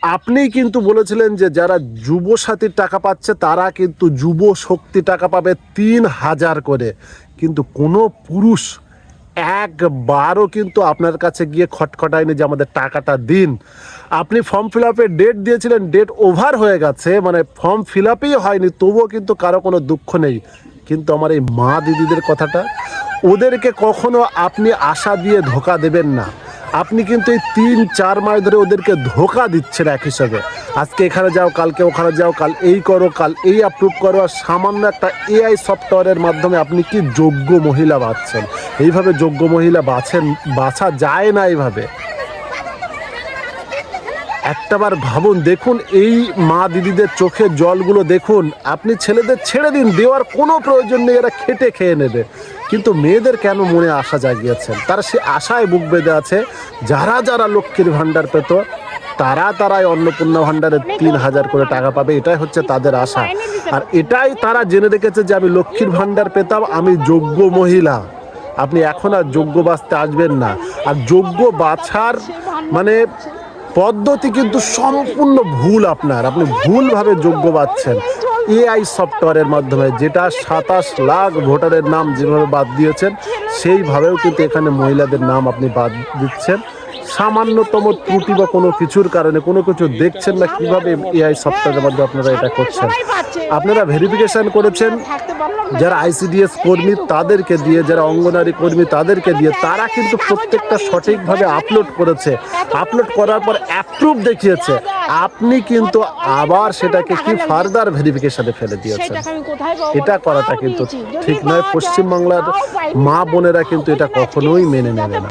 আপনি কিন্তু বলেছিলেন যে যারা যুব সাথীর টাকা পাচ্ছে তারা কিন্তু যুব শক্তি টাকা পাবে ৩,০০০ করে, কিন্তু কোনো পুরুষ একবারও কিন্তু আপনার কাছে গিয়ে খটখটায়নি যে আমাদের টাকাটা দিন। আপনি ফর্ম ফিল আপের ডেট দিয়েছিলেন, ডেট ওভার হয়ে গেছে, মানে ফর্ম ফিল আপই হয়নি, তবুও কিন্তু কারো কোনো দুঃখ নেই। কিন্তু আমার এই মা দিদিদের কথাটা, ওদেরকে কখনো আপনি আশা দিয়ে ধোকা দেবেন না। আপনি কিন্তু এই ৩-৪ মাস ধরে ওদেরকে ধোকা দিচ্ছেন এক হিসাবে। আজকে এখানে যাও, কালকে ওখানে যাও, কাল এই করো, কাল এই অ্যাপ্রুভ করো, আর সামান্য একটা এআই সফটওয়্যারের মাধ্যমে আপনি কি যোগ্য মহিলা বাছছেন? এইভাবে যোগ্য মহিলা বাছা যায় না এইভাবে। একটাবার ভাবুন, দেখুন এই মা দিদিদের চোখের জলগুলো দেখুন। আপনি ছেলেদের ছেড়ে দিন, দেওয়ার কোনো প্রয়োজন নেই, এরা খেটে খেয়ে নেবে, কিন্তু মেয়েদের কেন মনে আশা জাগিয়েছেন? তারা সে আশায় বুক বেঁধে আছে। যারা যারা লক্ষ্মীর ভাণ্ডার পেত তারাই অন্নপূর্ণা ভাণ্ডারে ৩,০০০ করে টাকা পাবে, এটাই হচ্ছে তাদের আশা। আর এটাই তারা জেনে রেখেছে যে আমি লক্ষ্মীর ভাণ্ডার পেতাম, আমি যোগ্য মহিলা। আপনি এখন আর যোগ্য বাছতে আসবেন না। আর যোগ্য বাছার মানে পদ্ধতি কিন্তু সম্পূর্ণ ভুল। আপনি ভুলভাবে যোগ্য বাছছেন এআই সফটওয়্যারের মাধ্যমে, যেটা ২৭ লাখ ভোটারের নাম যেভাবে বাদ দিয়েছেন সেইভাবেও কিন্তু এখানে মহিলাদের নাম আপনি বাদ দিচ্ছেন। সামান্যতম ত্রুটি বা কোনো কিছুর কারণে কোনো কিছু দেখছেন না, কিভাবে এআই সফটওয়্যারের মাধ্যমে আপনারা এটা করছেন। আপনারা ভেরিফিকেশন করেছেন যারা আইসিডিএস কর্মী তাদেরকে দিয়ে, যারা অঙ্গনারী কর্মী তাদেরকে দিয়ে, তারা কিন্তু প্রত্যেকটা সঠিকভাবে আপলোড করেছে। আপলোড করার পর অ্যাপ্রুভ দেখিয়েছে। আপনি কিন্তু আবার সেটাকে কি ফার্দার ভেরিফিকেশনে ফেলে দিয়েছেন। এটা করাটা কিন্তু ঠিক নয়। পশ্চিমবাংলার মা বোনেরা কিন্তু এটা কখনোই মেনে নেবে না।